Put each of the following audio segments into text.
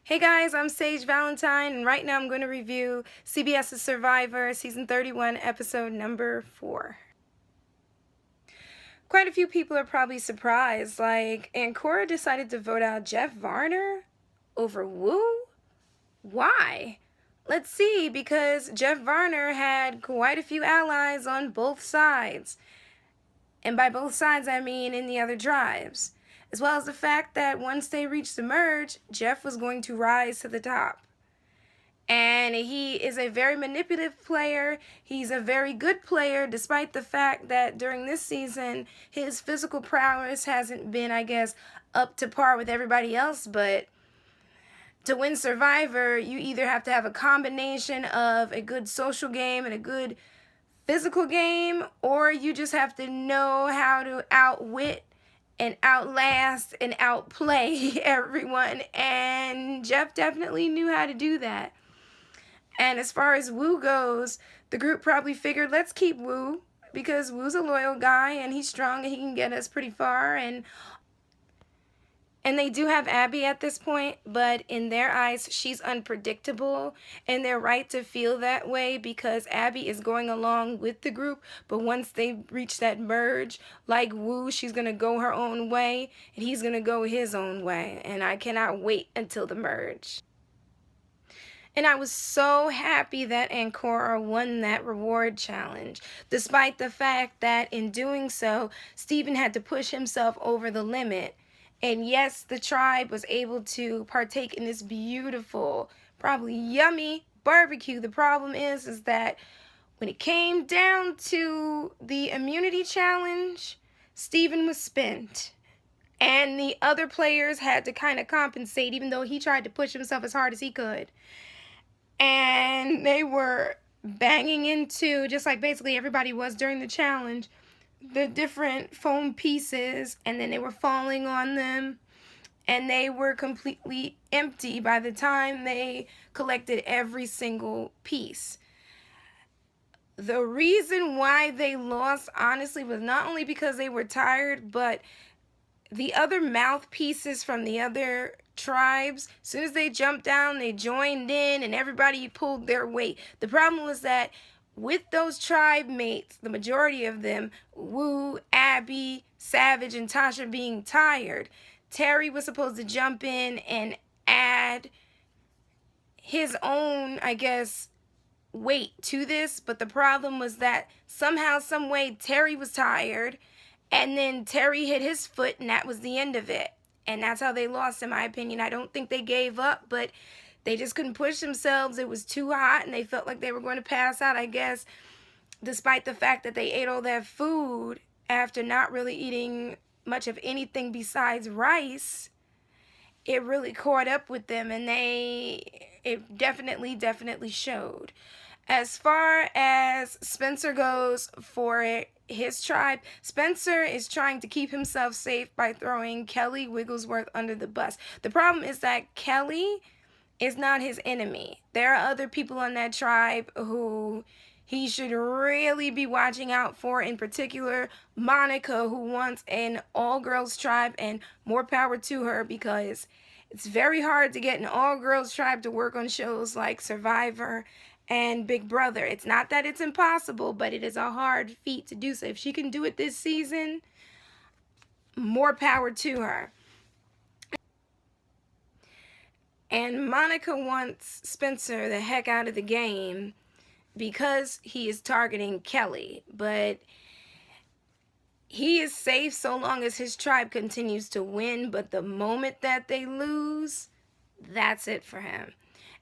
Hey guys, I'm Sage Valentine, and right now I'm going to review CBS's Survivor, Season 31, Episode number 4. Quite a few people are probably surprised, like, Angkora decided to vote out Jeff Varner over Woo? Why? Let's see, because Jeff Varner had quite a few allies on both sides. And by both sides, I mean in the other tribes. As well as the fact that once they reached the merge, Jeff was going to rise to the top. And he is a very manipulative player. He's a very good player, despite the fact that during this season, his physical prowess hasn't been, I guess, up to par with everybody else. But to win Survivor, you either have to have a combination of a good social game and a good physical game, or you just have to know how to outwit and outlast and outplay everyone. And Jeff definitely knew how to do that. And as far as Woo goes, the group probably figured, let's keep Woo, because Woo's a loyal guy and he's strong and he can get us pretty far. And they do have Abby at this point, but in their eyes, she's unpredictable, and they're right to feel that way because Abby is going along with the group, but once they reach that merge, like Woo, she's going to go her own way, and he's going to go his own way, and I cannot wait until the merge. And I was so happy that Angkora won that reward challenge, despite the fact that in doing so, Steven had to push himself over the limit. And yes, the tribe was able to partake in this beautiful, probably yummy barbecue. The problem is that when it came down to the immunity challenge, Steven was spent. And the other players had to kind of compensate, even though he tried to push himself as hard as he could. And they were banging into, just like basically everybody was during the challenge, the different foam pieces, and then they were falling on them, and they were completely empty by the time they collected every single piece. The reason why they lost, honestly, was not only because they were tired, but the other mouthpieces from the other tribes, as soon as they jumped down, they joined in and everybody pulled their weight. The problem was that with those tribe mates, the majority of them, Woo, Abby, Savage, and Tasha being tired, Terry was supposed to jump in and add his own, I guess, weight to this, but the problem was that somehow, some way, Terry was tired, and then Terry hit his foot, and that was the end of it. And that's how they lost, in my opinion. I don't think they gave up, but they just couldn't push themselves. It was too hot, and they felt like they were going to pass out, I guess, despite the fact that they ate all that food after not really eating much of anything besides rice. It really caught up with them, and it definitely showed. As far as Spencer goes for his tribe, Spencer is trying to keep himself safe by throwing Kelly Wigglesworth under the bus. The problem is that Kelly is not his enemy. There are other people on that tribe who he should really be watching out for, in particular Monica, who wants an all-girls tribe, and more power to her, because it's very hard to get an all-girls tribe to work on shows like Survivor and Big Brother. It's not that it's impossible, but it is a hard feat to do so. If she can do it this season, more power to her. And Monica wants Spencer the heck out of the game because he is targeting Kelly, but he is safe so long as his tribe continues to win, but the moment that they lose, that's it for him.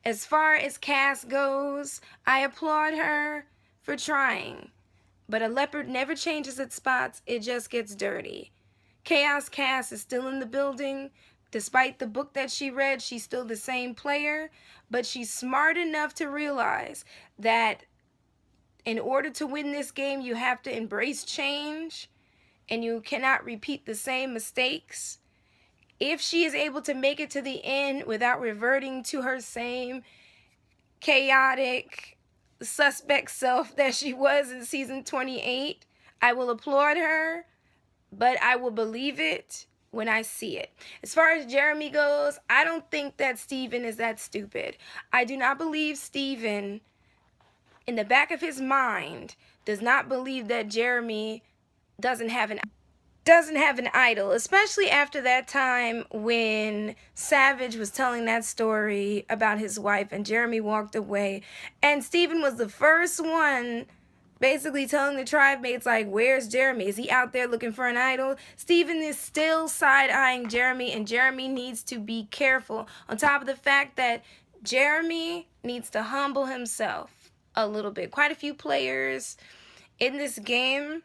As far as Cass goes, I applaud her for trying, but a leopard never changes its spots, it just gets dirty. Chaos Cass is still in the building. Despite the book that she read, she's still the same player, but she's smart enough to realize that in order to win this game, you have to embrace change, and you cannot repeat the same mistakes. If she is able to make it to the end without reverting to her same chaotic, suspect self that she was in season 28, I will applaud her, but I will believe it when I see it. As far as Jeremy goes, I don't think that Steven is that stupid. I do not believe Steven, in the back of his mind, does not believe that Jeremy doesn't have an idol, especially after that time when Savage was telling that story about his wife and Jeremy walked away, and Steven was the first one basically telling the tribe mates, like, where's Jeremy? Is he out there looking for an idol? Steven is still side-eyeing Jeremy, and Jeremy needs to be careful. On top of the fact that Jeremy needs to humble himself a little bit. Quite a few players in this game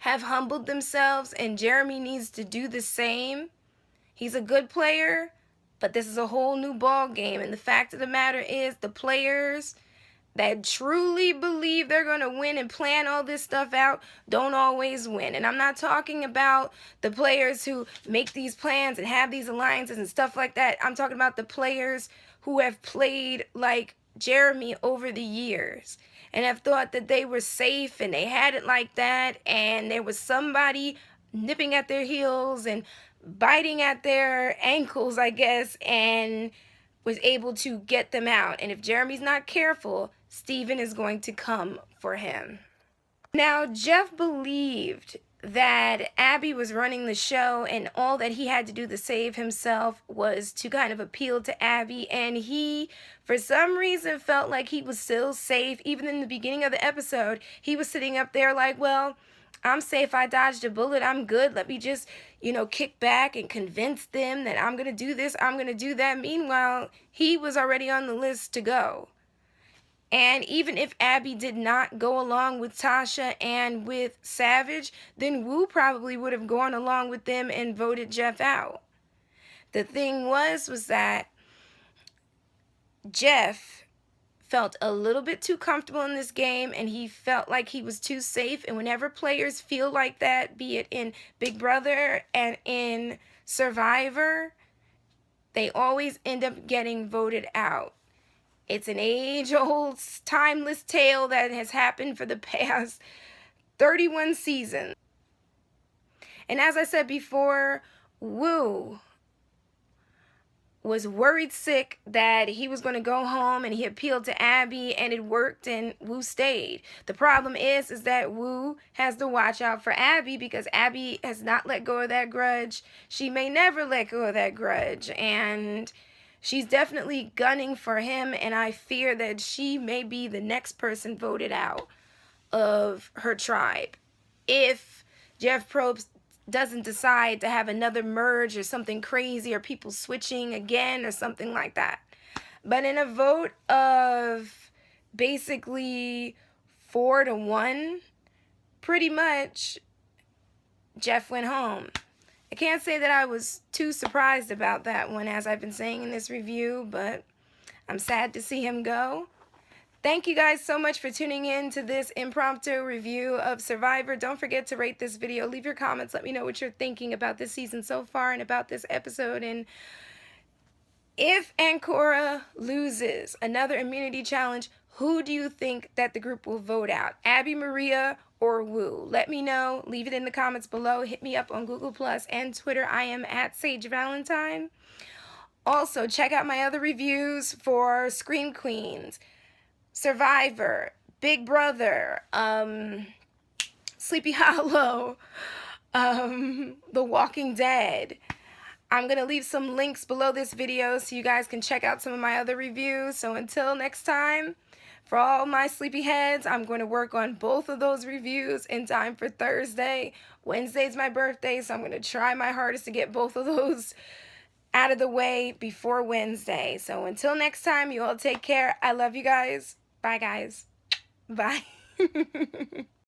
have humbled themselves, and Jeremy needs to do the same. He's a good player, but this is a whole new ball game, and the fact of the matter is the players that truly believe they're going to win and plan all this stuff out don't always win. And I'm not talking about the players who make these plans and have these alliances and stuff like that. I'm talking about the players who have played like Jeremy over the years and have thought that they were safe and they had it like that, and there was somebody nipping at their heels and biting at their ankles, I guess, and was able to get them out. And if Jeremy's not careful, Steven is going to come for him. Now, Jeff believed that Abby was running the show, and all that he had to do to save himself was to kind of appeal to Abby, and he, for some reason, felt like he was still safe. Even in the beginning of the episode, he was sitting up there like, well, I'm safe, I dodged a bullet, I'm good, let me just, kick back and convince them that I'm going to do this, I'm going to do that. Meanwhile, he was already on the list to go. And even if Abby did not go along with Tasha and with Savage, then Wu probably would have gone along with them and voted Jeff out. The thing was that Jeff felt a little bit too comfortable in this game, and he felt like he was too safe. And whenever players feel like that, be it in Big Brother and in Survivor, they always end up getting voted out. It's an age-old, timeless tale that has happened for the past 31 seasons. And as I said before, Wu was worried sick that he was going to go home, and he appealed to Abby, and it worked, and Wu stayed. The problem is that Wu has to watch out for Abby, because Abby has not let go of that grudge. She may never let go of that grudge, and she's definitely gunning for him, and I fear that she may be the next person voted out of her tribe if Jeff Probst doesn't decide to have another merge or something crazy, or people switching again or something like that. But in a vote of basically 4-1, pretty much Jeff went home. I can't say that I was too surprised about that one, as I've been saying in this review, but I'm sad to see him go. Thank you guys so much for tuning in to this impromptu review of Survivor. Don't forget to rate this video. Leave your comments. Let me know what you're thinking about this season so far and about this episode. And if Angkora loses another immunity challenge, who do you think that the group will vote out? Abby, Maria, or Wu? Let me know. Leave it in the comments below. Hit me up on Google Plus and Twitter. I am at Sage Valentine. Also, check out my other reviews for Scream Queens, Survivor, Big Brother, Sleepy Hollow, The Walking Dead. I'm going to leave some links below this video so you guys can check out some of my other reviews. So until next time, for all my sleepyheads, I'm going to work on both of those reviews in time for Thursday. Wednesday's my birthday, so I'm going to try my hardest to get both of those out of the way before Wednesday. So until next time, you all take care. I love you guys. Bye, guys. Bye.